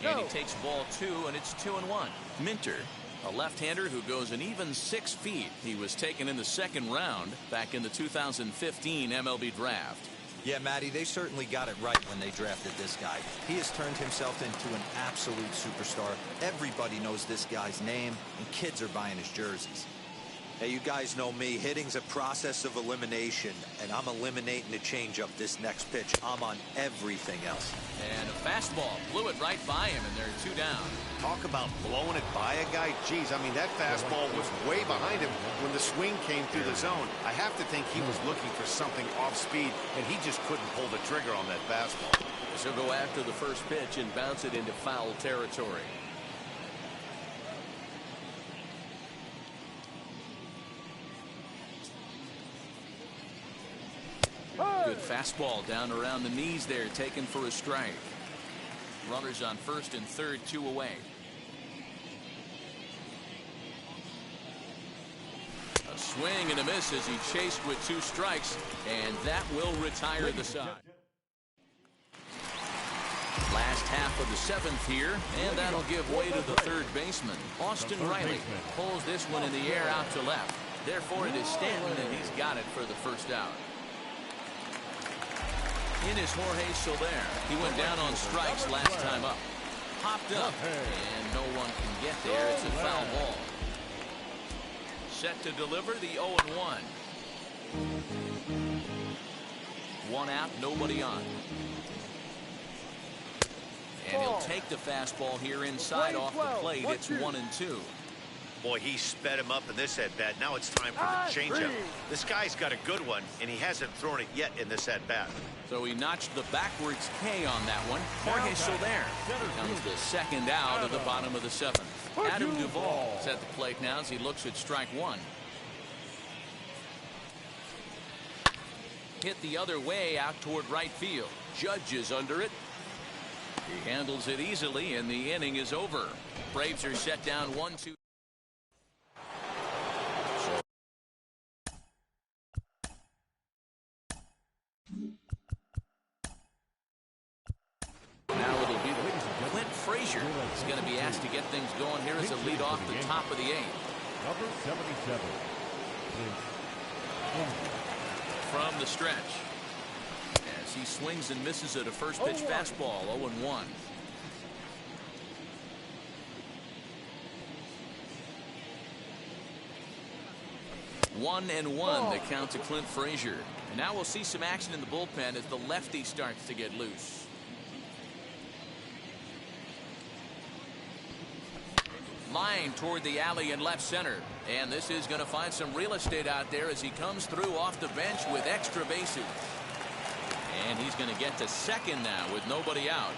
And he takes ball 2, and it's 2-1. Minter, a left-hander who goes an even 6 feet. He was taken in the 2nd round back in the 2015 MLB draft. Yeah, Matty, they certainly got it right when they drafted this guy. He has turned himself into an absolute superstar. Everybody knows this guy's name, and kids are buying his jerseys. Hey, you guys know me. Hitting's a process of elimination, and I'm eliminating the changeup this next pitch. I'm on everything else. And a fastball blew it right by him, and they're 2 down. Talk about blowing it by a guy. Geez, I mean, that fastball was way behind him when the swing came through the zone. I have to think he was looking for something off speed, and he just couldn't pull the trigger on that fastball. So go after the first pitch and bounce it into foul territory. Good fastball down around the knees there, taken for a strike. Runners on first and third, 2 away. A swing and a miss as he chased with 2 strikes, and that will retire the side. Last half of the 7th here, and that'll give way to the 3rd baseman. Austin Riley pulls this one in the air out to left. Therefore, it is Stanton, and he's got it for the first out. In is Jorge Soler. He went down on strikes last time up. Popped up, and no one can get there. It's a foul ball. Set to deliver the 0-1. 1 out, nobody on. And he'll take the fastball here inside off the plate. It's 1-2. Boy, he sped him up in this at-bat. Now it's time for the changeup. This guy's got a good one, and he hasn't thrown it yet in this at-bat. So he notched the backwards K on that one. Jorge Soler becomes the 2nd out of the bottom of the 7th. Adam Duvall is at the plate now as he looks at strike 1. hit the other way out toward right field. Judge is under it. He handles it easily, and the inning is over. Braves are set down 1-2. Now it'll be Clint Frazier. He's going to be asked to get things going here as a lead off the top of the eighth. Number 77. From the stretch, as he swings and misses at a first pitch fastball. 0-1. One and one, the count to Clint Frazier. And now we'll see some action in the bullpen as the lefty starts to get loose. Line toward the alley in left center. And this is going to find some real estate out there as he comes through off the bench with extra bases. And he's going to get to second now with nobody out.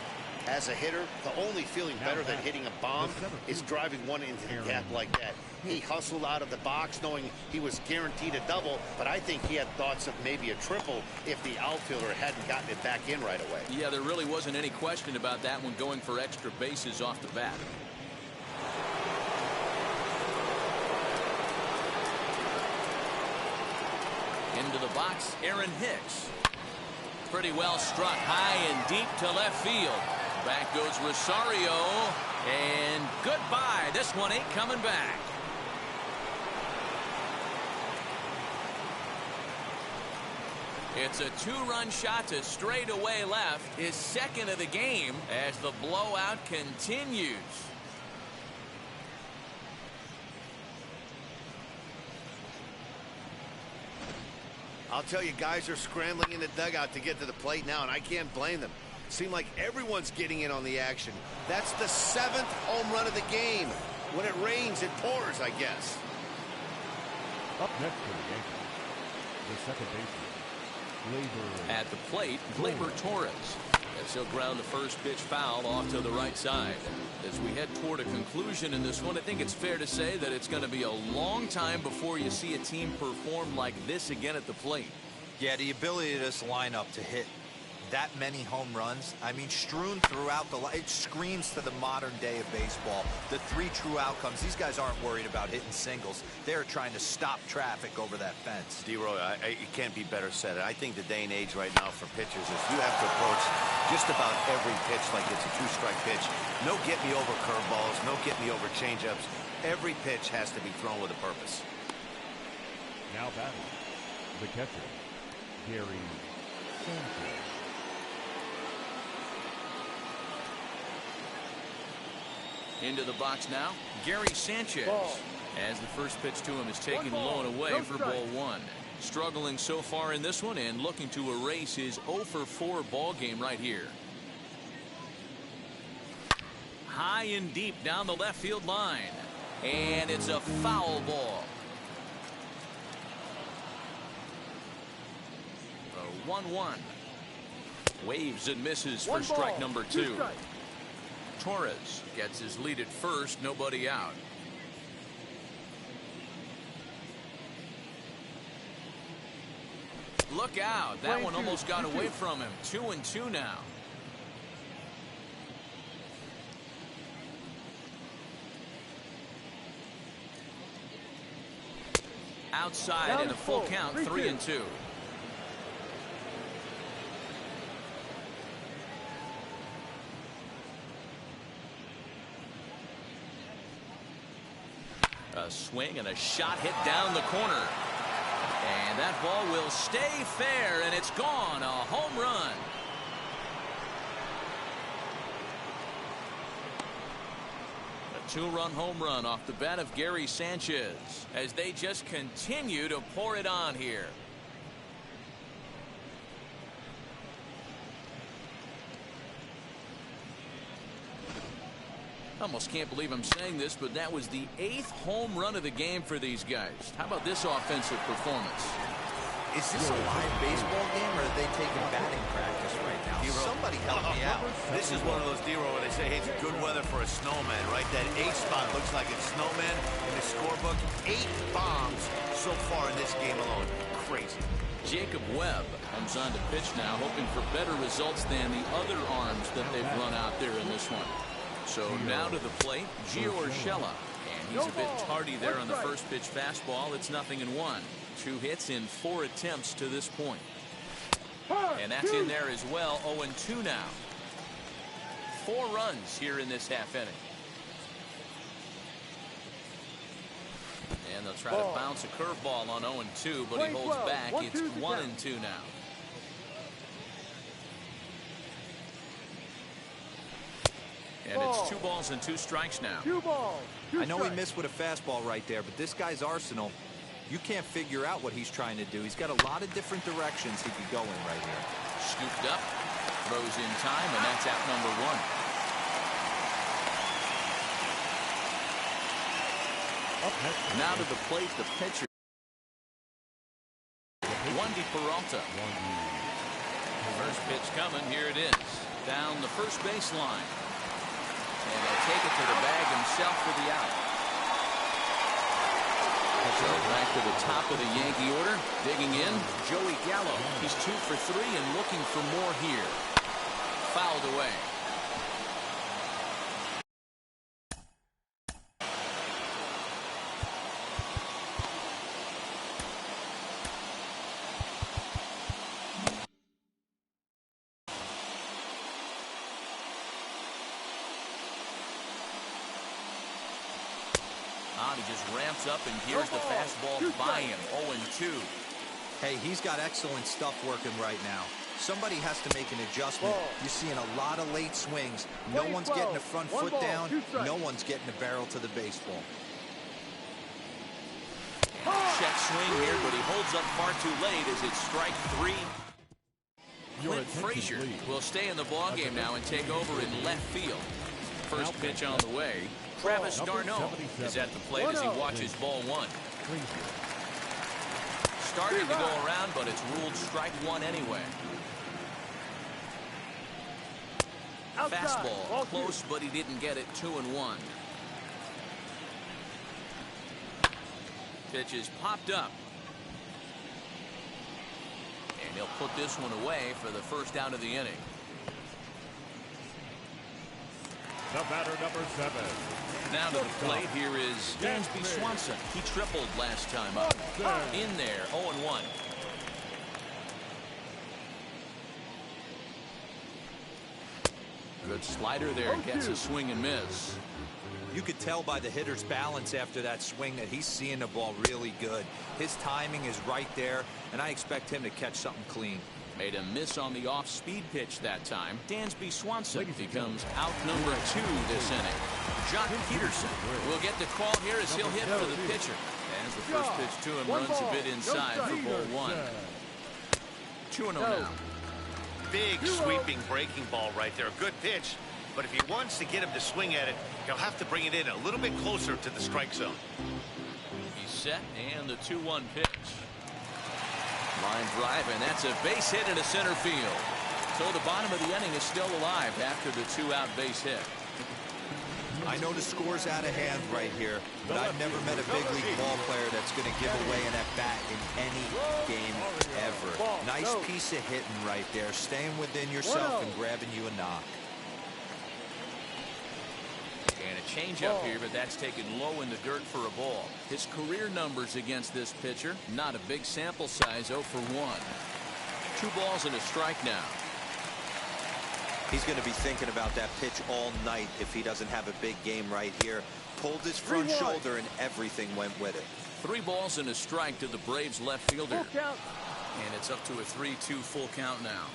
As a hitter, the only feeling better than hitting a bomb is driving one into the gap like that. He hustled out of the box knowing he was guaranteed a double, but I think he had thoughts of maybe a triple if the outfielder hadn't gotten it back in right away. Yeah, there really wasn't any question about that one, going for extra bases off the bat. Into the box, Aaron Hicks. Pretty well struck high and deep to left field. Back goes Rosario, and goodbye. This one ain't coming back. It's a two-run shot to straightaway left, his second of the game, as the blowout continues. I'll tell you, guys are scrambling in the dugout to get to the plate now, and I can't blame them. Seems like everyone's getting in on the action. That's the 7th home run of the game. When it rains, it pours, I guess. Up next for the Yankees, the second baseman, At the plate, Gleyber Torres, as he'll ground the first pitch foul off to the right side. As we head toward a conclusion in this one, I think it's fair to say that it's going to be a long time before you see a team perform like this again at the plate. Yeah, the ability of this lineup to hit that many home runs, I mean, strewn throughout it screams to the modern day of baseball. The 3 true outcomes. These guys aren't worried about hitting singles. They're trying to stop traffic over that fence. D-Roy, it can't be better said. I think the day and age right now for pitchers is you have to approach just about every pitch like it's a 2-strike pitch. No get me over curveballs, no get me over changeups. Every pitch has to be thrown with a purpose. now batting, the catcher, Gary Sanchez. Into the box now, Gary Sanchez. Ball. As the first pitch to him is taken low and away for ball 1. Struggling so far in this one and looking to erase his 0-for-4 ball game right here. High and deep down the left field line. And it's a foul ball. The 1-1. Waves and misses for strike number 2. Torres gets his lead at first, nobody out. Look out, that one almost got away from him. 2-2 now. Outside in a full count, 3-2. A swing and a shot hit down the corner. And that ball will stay fair, and it's gone. A home run. A 2-run home run off the bat of Gary Sanchez as they just continue to pour it on here. Almost can't believe I'm saying this, but that was the 8th home run of the game for these guys. How about this offensive performance? Is this a live baseball game, or are they taking batting practice right now? Somebody help me out. This is one of those, D-Roll, where they say, hey, it's good weather for a snowman, right? That 8 spot looks like it's snowman in the scorebook. 8 bombs so far in this game alone. Crazy. Jacob Webb comes on to pitch now, hoping for better results than the other arms that they've run out there in this one. So now to the plate, Gio Urshela. And he's a bit tardy there on the first pitch fastball. It's 0-1. 2 hits in 4 attempts to this point. And that's in there as well. 0-2 now. 4 runs here in this half inning. And they'll try to bounce a curveball on 0-2, but he holds back. It's 1-2 now. And it's 2 balls and 2 strikes now. 2 balls. I know he missed with a fastball right there, but this guy's arsenal, you can't figure out what he's trying to do. He's got a lot of different directions he could go in right here. Scooped up, throws in time, and that's out number 1. Now to the plate, the pitcher, Wandy Peralta. First pitch coming, here it is. Down the first baseline. And he'll take it to the bag himself for the out. So back to the top of the Yankee order. Digging in, Joey Gallo. He's 2 for 3 and looking for more here. Fouled away. He just ramps up, and here's the fastball by him. 0-2. Hey, he's got excellent stuff working right now. Somebody has to make an adjustment. You're seeing a lot of late swings. No one's getting a front foot down. No one's getting a barrel to the baseball. Check swing here, but he holds up far too late as it's strike 3. Clint Frazier will stay in the ballgame now and take over in left field. First pitch on the way. Travis d'Arnaud is at the plate as he watches ball 1. Started to go around, but it's ruled strike 1 anyway. Fastball close, but he didn't get it. 2-1. Pitch is popped up. And he'll put this one away for the first out of the inning. The batter, number 7. Now to the plate, here is Dansby Swanson. He tripled last time up. In there, 0-1. Good slider there, gets a swing and miss. You could tell by the hitter's balance after that swing that he's seeing the ball really good. His timing is right there, and I expect him to catch something clean. Made a miss on the off-speed pitch that time. Dansby Swanson becomes out number 2 this inning. Jock Peterson will get the call here as he'll hit for the pitcher. As the first pitch to him runs a bit inside for ball 1. 2-0 now. Big sweeping breaking ball right there. Good pitch. But if he wants to get him to swing at it, he'll have to bring it in a little bit closer to the strike zone. He's set, and the 2-1 pitch. Line drive, and that's a base hit into center field. So the bottom of the inning is still alive after the 2-out base hit. I know the score's out of hand right here, but I've never met a big league ball player that's going to give away an at-bat in any game ever. Nice piece of hitting right there, staying within yourself and grabbing you a knock. And a changeup here, but that's taken low in the dirt for a ball. His career numbers against this pitcher, not a big sample size, 0 for 1. 2 balls and a strike now. He's going to be thinking about that pitch all night if he doesn't have a big game right here. Pulled his front shoulder and everything went with it. 3 balls and a strike to the Braves left fielder. And it's up to a 3-2 full count now.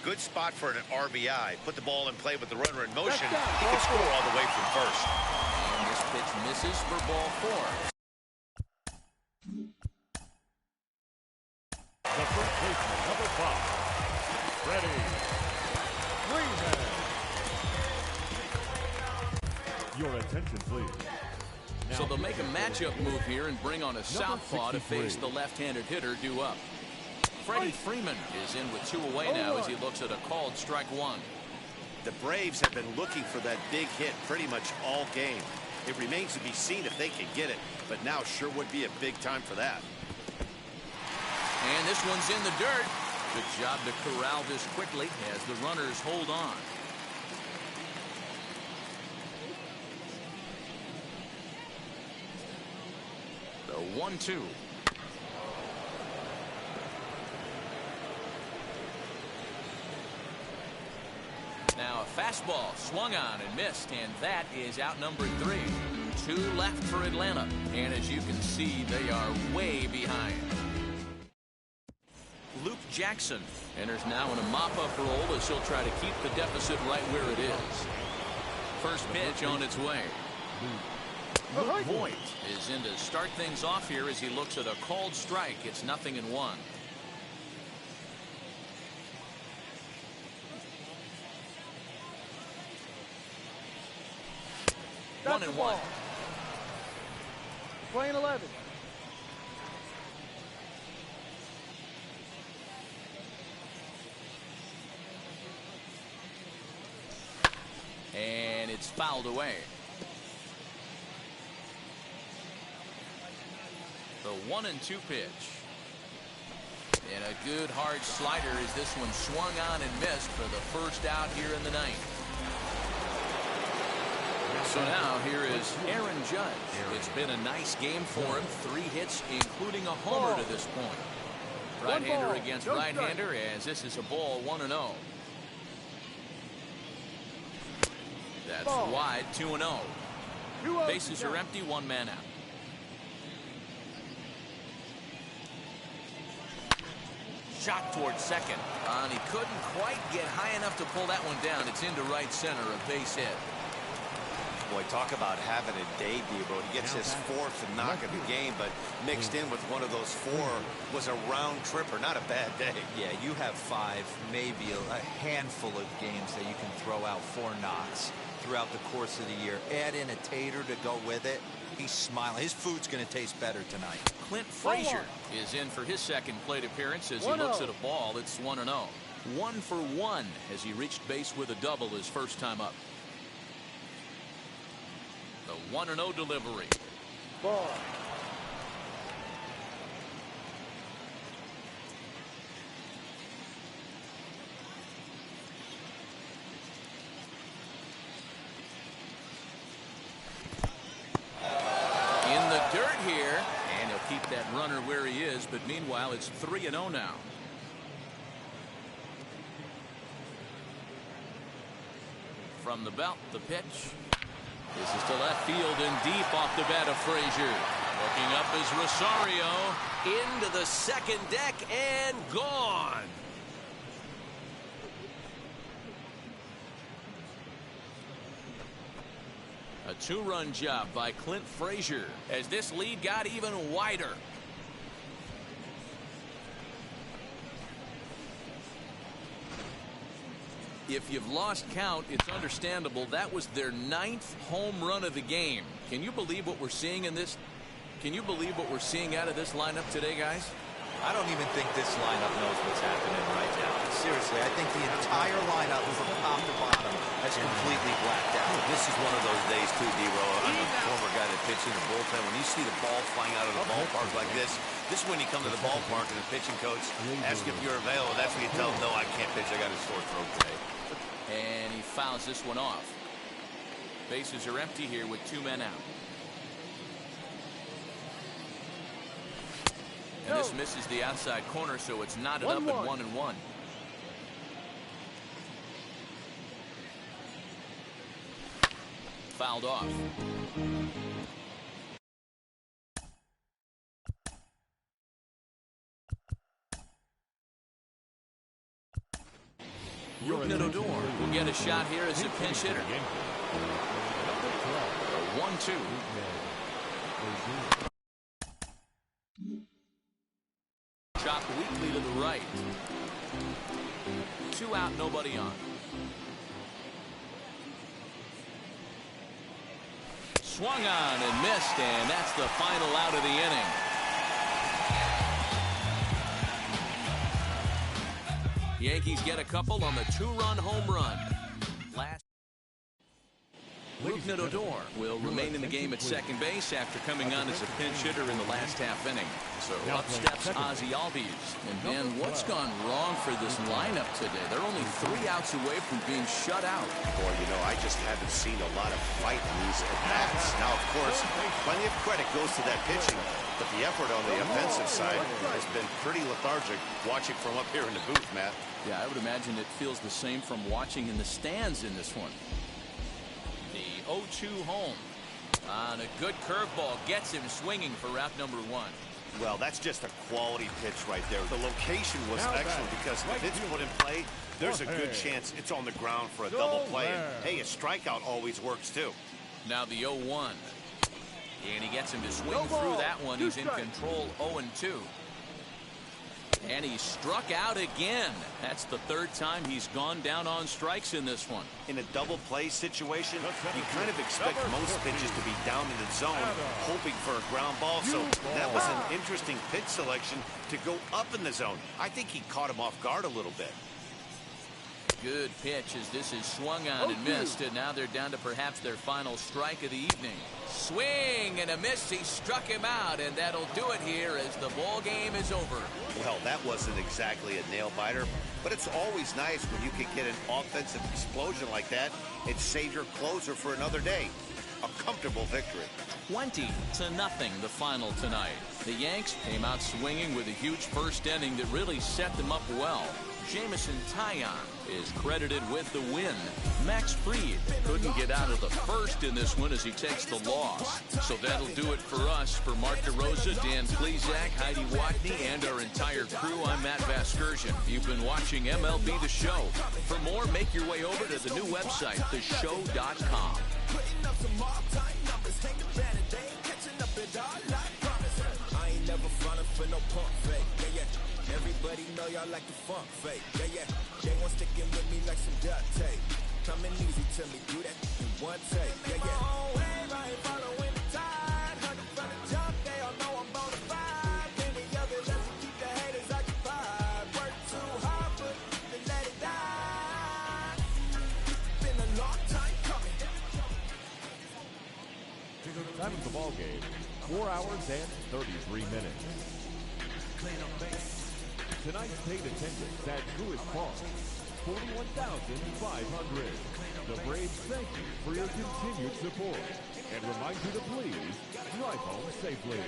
Good spot for an RBI. Put the ball in play with the runner in motion. He can score all the way from first. And this pitch misses for ball 4. The first baseman, number 5. Freddie Freeman. Your attention, please. So they'll make a matchup move here and bring on a southpaw to face the left-handed hitter due up. Freddie Freeman is in with 2 away now as he looks at a called strike 1. The Braves have been looking for that big hit pretty much all game. It remains to be seen if they can get it, but now sure would be a big time for that. And this one's in the dirt. Good job to corral this quickly as the runners hold on. The 1-2. Now a fastball swung on and missed, and that is out number 3. 2 left for Atlanta, and as you can see, they are way behind. Luke Jackson enters now in a mop-up role as he'll try to keep the deficit right where it is. First pitch on its way. Luke Voigt is in to start things off here as he looks at a called strike. It's 0-1. 1-1. Playing 11. And it's fouled away. The 1-2 pitch. And a good hard slider as this one swung on and missed for the first out here in the ninth. So now here is Aaron Judge. It's been a nice game for him. 3 hits, including a homer to this point. Right-hander against right-hander as this is a ball 1-0. That's wide, 2-0. Bases are empty, 1 man out. Shot towards second. And he couldn't quite get high enough to pull that one down. It's into right center, a base hit. Boy, talk about having a day, Debo. He gets his 4th knock of the game, but mixed in with one of those 4 was a round tripper. Not a bad day. Yeah, you have 5, maybe a handful of games that you can throw out 4 knocks throughout the course of the year. Add in a tater to go with it. He's smiling. His food's going to taste better tonight. Clint Frazier is in for his second plate appearance as he looks at a ball. It's 1-0. 1 for 1 as he reached base with a double his first time up. The 1-0 delivery. Ball. In the dirt here, and he'll keep that runner where he is, but meanwhile it's 3-0 now. From the belt, the pitch. This is to left field and deep off the bat of Frazier. Looking up is Rosario into the second deck and gone. A 2-run job by Clint Frazier as this lead got even wider. If you've lost count, it's understandable. That was their 9th home run of the game. Can you believe what we're seeing in this? Can you believe what we're seeing out of this lineup today, guys? I don't even think this lineup knows what's happening right now. Seriously, I think the entire lineup from top to bottom has completely blacked out. This is one of those days, too, D-Row. I'm a former guy that pitched in the bullpen. When you see the ball flying out of the ballpark like this is when you come to the ballpark and the pitching coach asks if you're available. That's when you tell him, no, I can't pitch. I got a sore throat today. And he fouls this one off. Bases are empty here with 2 men out. And this misses the outside corner, so it's knotted up at 1-1. Fouled off. Rougned Odor will get a shot here as a pinch hitter. 1-2. Chopped weakly to the right. 2 out, nobody on. Swung on and missed, and that's the final out of the inning. Yankees get a couple on the 2-run home run. Last. Rougned Odor will remain in the game at second base after coming on as a pinch hitter in the last half inning. So up steps Ozzie Albies. And then what's gone wrong for this lineup today? They're only 3 outs away from being shut out. Boy, you know, I just haven't seen a lot of fight in these at-bats. Now, of course, plenty of credit goes to that pitching, but the effort on the offensive side has been pretty lethargic watching from up here in the booth, Matt. Yeah, I would imagine it feels the same from watching in the stands in this one. The 0-2 home on a good curveball gets him swinging for route number 1. Well, that's just a quality pitch right there. The location was excellent because if it's put in play, there's a good chance it's on the ground for a double play. And, hey, a strikeout always works too. Now the 0-1. And he gets him to swing through that one. He's in control 0-2. And he struck out again. That's the 3rd time he's gone down on strikes in this one. In a double play situation, you kind of expect most pitches to be down in the zone, hoping for a ground ball. So that was an interesting pitch selection to go up in the zone. I think he caught him off guard a little bit. Good pitch as this is swung on and missed, and now they're down to perhaps their final strike of the evening. Swing and a miss. He struck him out, and that'll do it here as the ball game is over. Well, that wasn't exactly a nail-biter, but it's always nice when you can get an offensive explosion like that and save your closer for another day. A comfortable victory. 20-0 the final tonight. The Yanks came out swinging with a huge first inning that really set them up well. Jamison Taillon is credited with the win. Max Fried couldn't get out of the first in this one as he takes the loss. So that'll do it for us. For Mark DeRosa, Dan Plesac, Heidi Watney, and our entire crew, I'm Matt Vasgersian. You've been watching MLB The Show. For more, make your way over to the new website, theshow.com. I ain't never frontin' for no pump fake. Yeah, yeah. Everybody know y'all like the funk fake. Yeah, yeah. They want sticking with me like some duct tape. Coming easy to me, do that in one take. Yeah, yeah. I ain't following the tide. Hunting from the jump, they all know I'm bona fide. Plenty of it left to keep the haters occupied. Work too hard, but then let it die. Been a long time coming. Time of the ball game, 4 hours and 33 minutes. Tonight's paid attendance at Truist Park, 41,500. The Braves thank you for your continued support and remind you to please drive home safely.